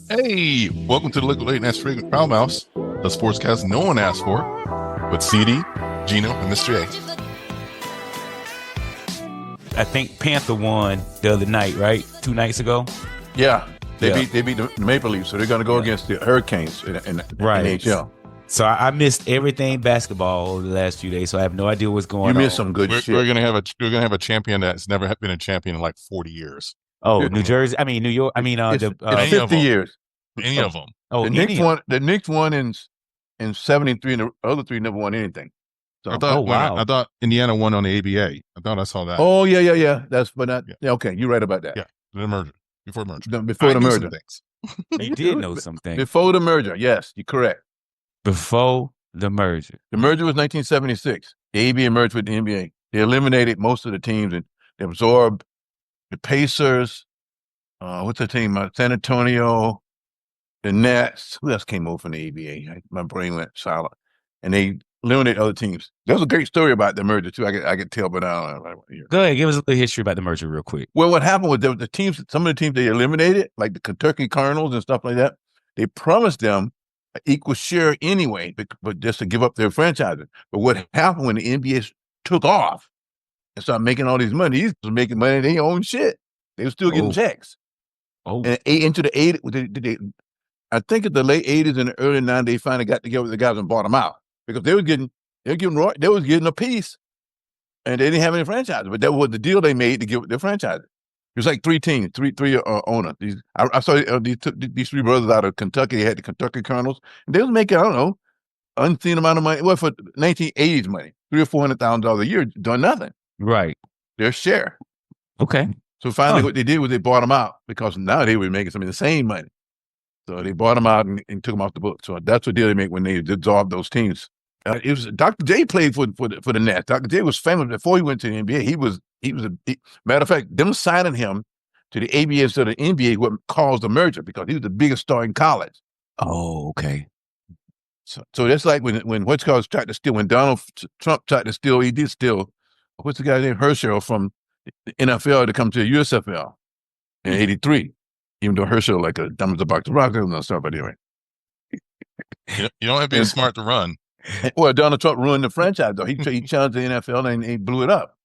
Hey, welcome to the Liquid Late Night Flagrant Foulmouths, the sportscast no one asked for, with CD, Gino, and Mr. A. I think Panther won the other night, right? 2 nights ago. Yeah, they Yeah. beat the Maple Leafs, so they're going to go against the Hurricanes in Right. NHL. So I missed everything basketball over the last few days, so I have no idea what's going You on. missed some good We're shit. gonna have a champion that's never been a champion in like 40 years. Oh, New Jersey. I mean, New York. I mean, It's Any of 50 them. years. Any of them. oh, The Knicks won. The Knicks won in 73, and the other three never won anything. So, I thought Indiana won on the ABA. I thought I saw that. oh yeah. That's but not. Yeah. Yeah, okay, you're right about that. Yeah, the merger. Before the merger. Before I the knew some merger. things. You did know something Before the merger, yes, you're correct. before the merger. The merger was 1976. The ABA merged with the NBA. They eliminated most of the teams and they absorbed the Pacers. What's the team? San Antonio, the Nets. Who else came over from the ABA? My brain went silent. And they eliminated other teams. There's a great story about the merger too. I could tell, but I don't know. Go ahead, give us a little history about the merger real quick. Well, what happened was the teams, some of the teams they eliminated, like the Kentucky Colonels and stuff like that, they promised them an equal share anyway, but just to give up their franchises. But what happened when the NBA took off and started making all these money, these was making money in their own shit. They were still getting checks. Oh, And into the 80s, I think in the late 80s and the early 90s, they finally got together with the guys and bought them out because they was getting a piece, and they didn't have any franchises. But that was the deal they made to give their franchises. It was like three teams, three owners. I saw these three brothers out of Kentucky. They had the Kentucky Colonels, and they was making, I don't know, unseen amount of money. Well, for 1980s money, $300,000 or $400,000 a year, doing nothing. right. Their share. Okay. So finally, what they did was they bought them out because now they were making some insane money. So they bought them out and took them off the book. So that's what deal they make when they dissolved those teams. It was Dr. J played for the Nets. Dr. J was famous before he went to the NBA. He was matter of fact, them signing him to the ABA instead of the NBA what caused the merger because he was the biggest star in college. Oh, okay. So that's like when what's called tried to steal when Donald Trump tried to steal. He did steal. What's the guy named Herschel from the NFL to come to the USFL in '83? Even though Herschel like a dumb as a box of rocks, and stuff. But anyway, You don't have to be smart to run. well, Donald Trump ruined the franchise though. He challenged the NFL and he blew it up.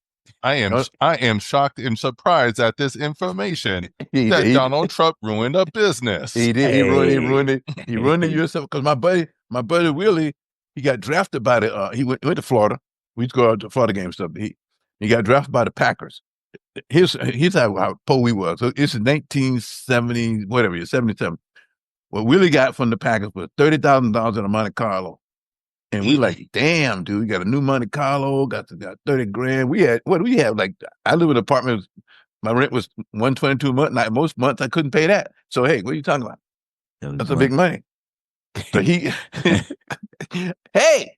I am shocked and surprised at this information He that did. Donald Trump ruined a business. He did. He ruined it. He ruined the USFL because my buddy Willie, he got drafted by the. He went to Florida. We used to go out to Florida game stuff. He got drafted by the Packers. Here's how poor we was. So it's 1970, whatever, it's 77. What Willie got from the Packers was $30,000 in a Monte Carlo. And we like, damn, dude, we got a new Monte Carlo, got 30 grand. We had like, I live in an apartment, my rent was $122 a month. Most months I couldn't pay that. So hey, what are you talking about? That's a big money. So he hey.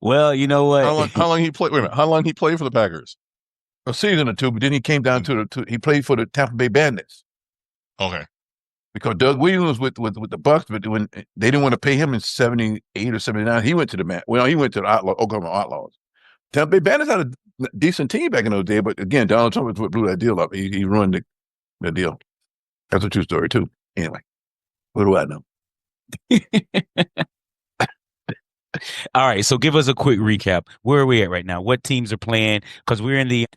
Well, you know what? How long he played? Wait a minute. How long he played for the Packers? A season or two, but then he came down he played for the Tampa Bay Bandits. Okay. Because Doug Williams was with the Bucks, but when they didn't want to pay him in 78 or 79, he went to the Oklahoma Outlaws. Tampa Bay Bandits had a decent team back in those days, but again, Donald Trump was what blew that deal up. He ruined the deal. That's a true story too. Anyway, what do I know? All right, so give us a quick recap. Where are we at right now? What teams are playing? Because we're in the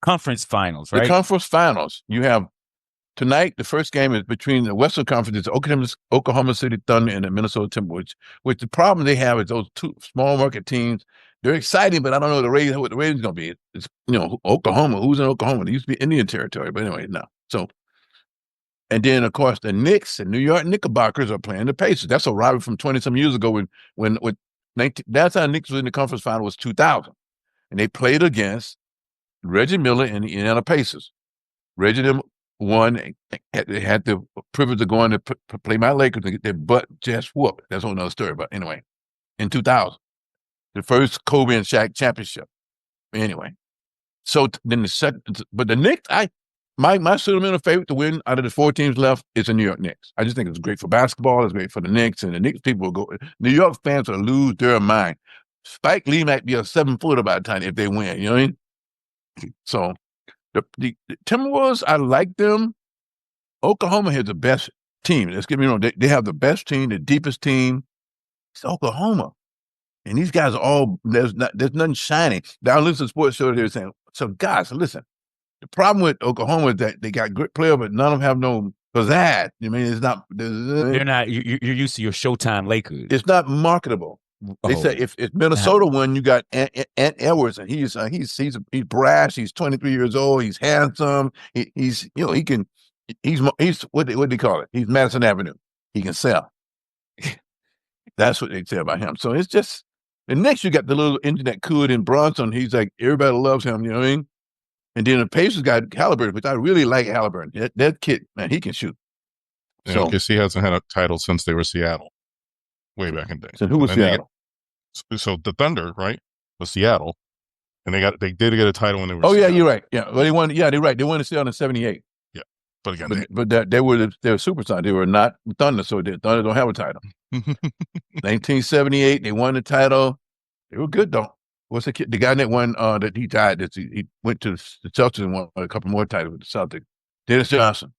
conference finals, right? The conference finals. You have tonight. The first game is between the Western Conference, it's Oklahoma City Thunder and the Minnesota Timberwolves. Which the problem they have is those two small market teams. They're exciting, but I don't know what the ratings going to be. It's Oklahoma. Who's in Oklahoma? They used to be Indian territory, but anyway, no. So. And then, of course, the Knicks and New York Knickerbockers are playing the Pacers. That's a rivalry from 20-some years ago that's how Knicks was in the conference final was 2000. And they played against Reggie Miller and the Indiana Pacers. Reggie them won. They had the privilege of going to play my Lakers and get their butt just whooped. That's a whole nother story. But anyway, in 2000, the first Kobe and Shaq championship. Anyway, so then but the Knicks, My sentimental favorite to win out of the 4 teams left is the New York Knicks. I just think it's great for basketball. It's great for the Knicks, and the Knicks people will go. New York fans will lose their mind. Spike Lee might be a 7-footer by the time if they win. You know what I mean? So the Timberwolves, I like them. Oklahoma has the best team. Let's get me wrong. They have the best team, the deepest team. It's Oklahoma. And these guys are all, there's nothing shiny. Now, listen to the sports show, they're saying, so guys, listen, the problem with Oklahoma is that they got good players, but none of them have no pizzazz. I mean, it's not. They're not. You're used to your Showtime Lakers. It's not marketable. They say if Minnesota won, you got Ant Edwards, and he's brash. He's 23 years old. He's handsome. He's what do they call it? He's Madison Avenue. He can sell. That's what they say about him. So it's just the next you got the little internet cool in Brunson. He's like everybody loves him. You know what I mean? And then the Pacers got Halliburton, which I really like Halliburton. That kid, man, he can shoot. Yeah, So because he hasn't had a title since they were Seattle, way back in the day. So who was Seattle? So the Thunder, right, was Seattle, and they did get a title when they were. Oh Seattle. yeah, you're right. Yeah, well they won. Yeah, they're right. They won the Seattle in '78. Yeah, but again, but they were Supersonics. They were not Thunder, so the Thunder don't have a title. 1978, they won the title. They were good though. What's the kid? The guy that won that he died. He went to the Celtics and won a couple more titles with the Celtics. Dennis Johnson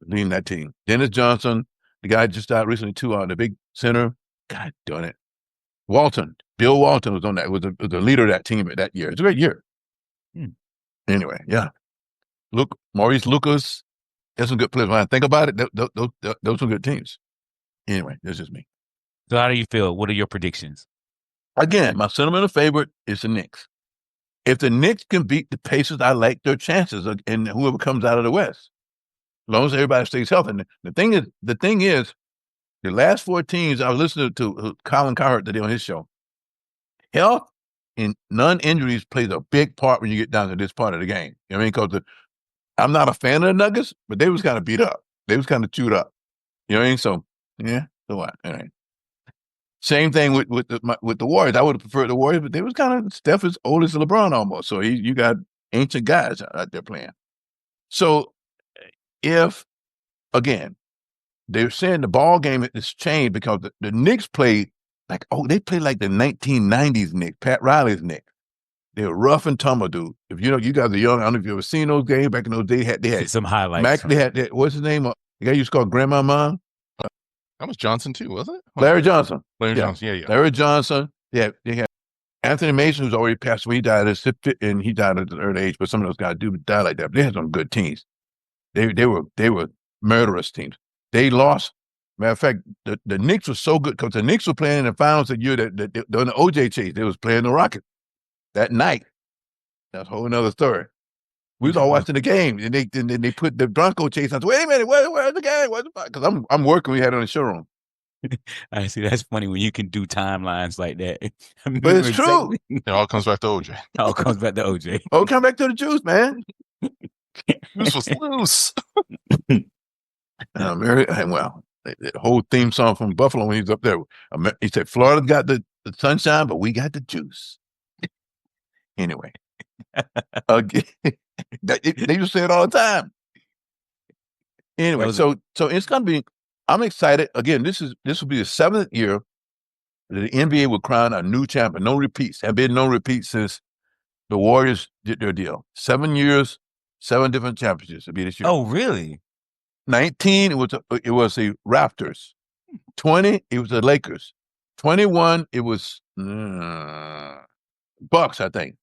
leading that team. Dennis Johnson, the guy just died recently too. The big center. God darn it. Walton, Bill Walton was on that. Was the leader of that team that year. It's a great year. Anyway, yeah. Look, Maurice Lucas. There's some good players. When I think about it, those are good teams. Anyway, that's just me. So how do you feel? What are your predictions? Again, my sentimental favorite is the Knicks. If the Knicks can beat the Pacers, I like their chances, and whoever comes out of the West, as long as everybody stays healthy. And the thing is, the last 4 teams, I was listening to Colin Cowherd today on his show. Health and non-injuries plays a big part when you get down to this part of the game. You know what I mean? Because I'm not a fan of the Nuggets, but they was kind of beat up. They was kind of chewed up. You know what I mean? So, yeah, so what? All right. Same thing with the Warriors. I would have preferred the Warriors, but they was kind of Steph is old as LeBron almost. So you got ancient guys out there playing. So if again they're saying the ball game is changed because the Knicks played like they played like the 1990s Knicks, Pat Riley's Knicks. They were rough and tumble, dude. If you guys are young, I don't know if you ever seen those games back in those days. They had some highlights. They had what's his name? The guy used to call Grandmama. That was Johnson too, wasn't it? Larry Johnson. Johnson, yeah. Larry Johnson. Yeah, they had Anthony Mason, who's already passed away. He died at an early age, but some of those guys do die like that. But they had some good teams. They were murderous teams. They lost. Matter of fact, the Knicks were so good because the Knicks were playing in the finals that year that during the OJ chase, they was playing the Rockets that night. That's a whole another story. We was all watching the game, and they put the Bronco chase. I said, "Wait a minute, where's the game? Because I'm working. We had it on the showroom." I see. That's funny when you can do timelines like that. But it's true. It all comes back to OJ. It all comes back to OJ. Oh, come back to the juice, man. Juice was loose. Well, the whole theme song from Buffalo when he's up there. He said, "Florida got the sunshine, but we got the juice." Anyway, they used to say it all the time. Anyway, so it's gonna be. I'm excited. Again, this will be the 7th year that the NBA will crown a new champion. No repeats. Have been no repeats since the Warriors did their deal. 7 years, 7 different championships. It'll be this year. Oh, really? 19, it was the Raptors. 20, it was the Lakers. 21, it was Bucks, I think.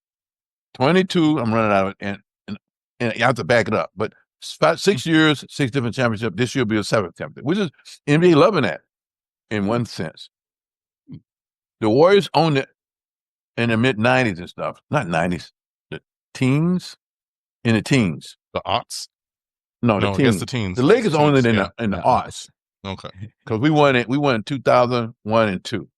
22, I'm running out of it, and you have to back it up. But 6 years, 6 different championships. This year will be a 7th championship, which is NBA loving that in one sense. The Warriors owned it in the mid-90s and stuff. Not 90s, the teens. In the teens. The aughts? No, the teens. The teens. The Lakers owned it in the aughts. Okay. Because we won in 2001 and 2.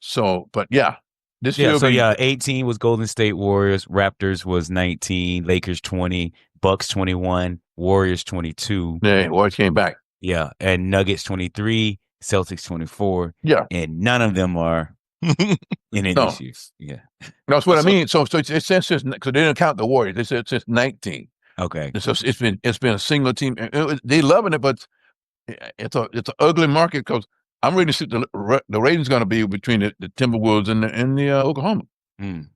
So, but yeah. This year 18 was Golden State Warriors, Raptors was 19, Lakers 20, Bucks 21, Warriors 22. Yeah, Warriors came back. Yeah, and Nuggets 23, Celtics 24. Yeah. And none of them are in any issues. Yeah. That's what I mean. So it's since because they didn't count the Warriors. They said since 19. Okay. So it's been a single team. They loving it, but it's an ugly market because I'm ready to see the ratings going to be between the Timberwolves and the Oklahoma. Man,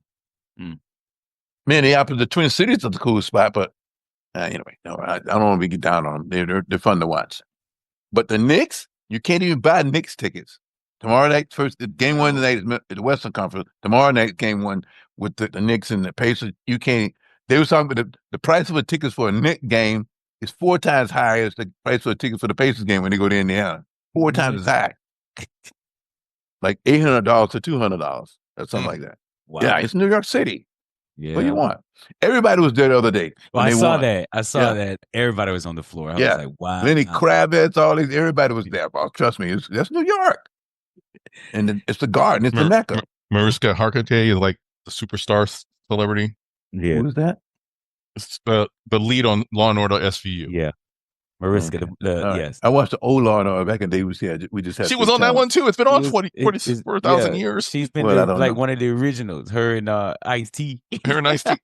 the Twin Cities is a cool spot, but Anyway, no, I don't want to get down on them. They're fun to watch. But the Knicks, you can't even buy Knicks tickets. Tomorrow night, game one tonight is the Western Conference. Tomorrow night, game one with the Knicks and the Pacers. You can't. They were talking about the price of a ticket for a Knicks game is 4 times higher as the price for a ticket for the Pacers game when they go to Indiana. 4 times as high. Like $800 to $200 or something like that. Wow. Yeah, it's New York City. Yeah. What do you want? Everybody was there the other day. Well, I saw won. that. I saw that. Everybody was on the floor. I was like, wow. Lenny Kravitz, all these, everybody was there, boss. Trust me, that's New York. And it's the Garden. It's the Mecca. Mariska Hargitay is like the superstar celebrity. Yeah. Who is that? It's the lead on Law and Order SVU. Yeah. Mariska, yes. I watched the old Law and Order back in the day. We just had. She was on that one too. It's been on 44,000 years. She's been like one of the originals. Her and Ice-T. Her and Ice-T.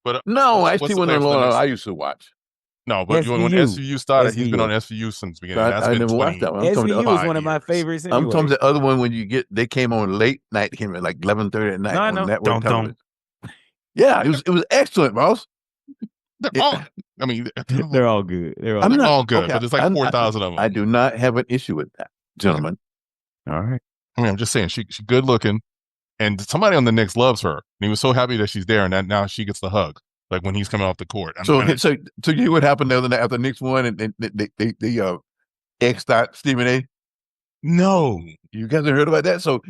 But no, Ice-T went on Law and Order. I used to watch. No, but when SVU started, he's been on SVU since the beginning. I never watched that one. SVU was one of my favorites. I'm talking the other one when they came on late night. They came at like 11:30 at night on network television. Yeah, it was excellent, boss. They're all, I mean, they're all good. They're all good, but there's like 4,000 of them. I do not have an issue with that, gentlemen. All right. I mean, I'm just saying, she's good looking, and somebody on the Knicks loves her. And he was so happy that she's there, and that now she gets the hug, like when he's coming off the court. So you know what happened the other night after the Knicks won, and they X'd out Stephen A. No, you guys have heard about that? So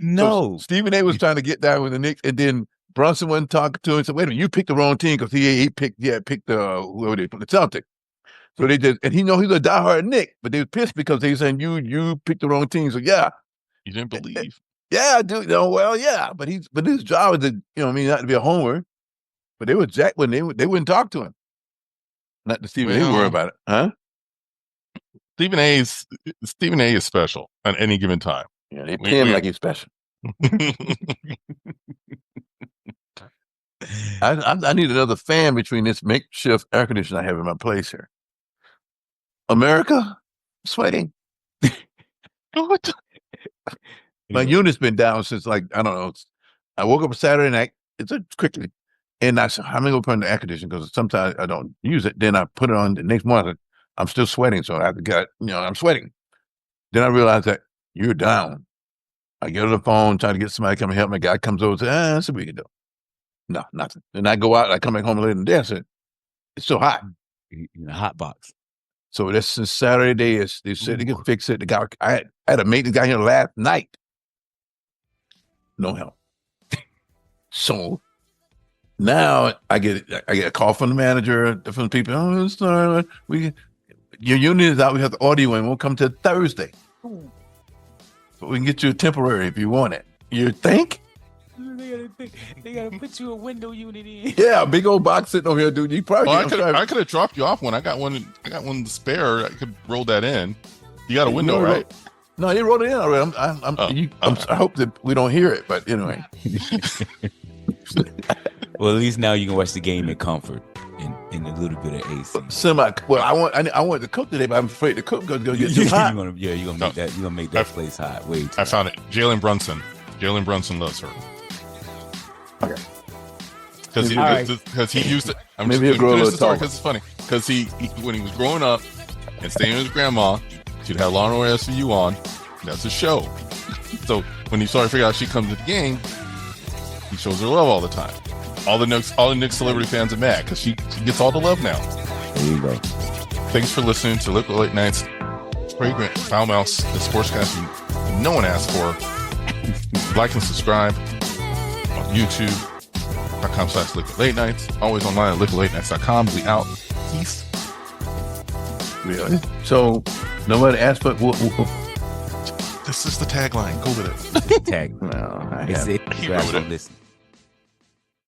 Stephen A. was trying to get down with the Knicks, and then Brunson wasn't talking to him and said, wait a minute, you picked the wrong team because he picked the whoever they put the Celtics. So they did, and he's a diehard Knick, but they were pissed because they were saying you picked the wrong team. So yeah. You didn't believe. Yeah, I do. No, well, yeah. But his job is to, not to be a homer. But they were jacked when they wouldn't talk to him. Not to Stephen A. worry about it. Huh? Stephen A. is special at any given time. Yeah, they pay him like he's special. I need another fan between this makeshift air conditioner I have in my place here. America, I'm sweating. What? My unit's been down since I don't know. I woke up Saturday night. It's quickly, and I said, "I'm gonna go put on the air conditioner because sometimes I don't use it." Then I put it on the next morning. I'm still sweating, so I have to get. I'm sweating. Then I realized that you're down. I get on the phone, try to get somebody to come and help me. Guy comes over and says, that's what we can do. No, nothing. Then I go out, I come back home later in the day, I said, it's so hot. In a hot box. So that's since Saturday day. They said they can fix it. The guy, I had to make the guy here last night. No help. So now I get a call from the manager, different people. Oh, sorry, your unit is out. We have the audio and we'll come to Thursday. But we can get you a temporary if you want it. You think? They gotta put you a window unit in. Yeah, a big old box sitting over here, dude. You probably. I could have dropped you off one. I got one spare. I could roll that in. You got a window, right? No, you rolled it in already. I hope that we don't hear it, but anyway. Well, at least now you can watch the game in comfort in a little bit of AC. Well, I want to cook today, but I'm afraid to cook because it's gonna get too hot. You're gonna make that place hot. Wait. I found it. Jalen Brunson. Jalen Brunson loves her. Okay. Because he used it. I'm Maybe he'll grow a little taller. Because it's funny. Because he when he was growing up and staying with his grandma, she'd have Law and Order SVU on. That's a show. So when he started to figure out she comes to the game, he shows her love all the time. All the Knicks celebrity fans are mad because she gets all the love now. There you go. Thanks for listening to Liquid Late Nights, Flagrant, Foulmouths, the Sportscast no one asked for. Like and subscribe on YouTube.com/Liquid Late Nights. Always online at liquidlatenights.com. We out. Peace. Really? So nobody asked, but this is the tagline. Go with it. Tag. No, It's it. He wrote it. Listen.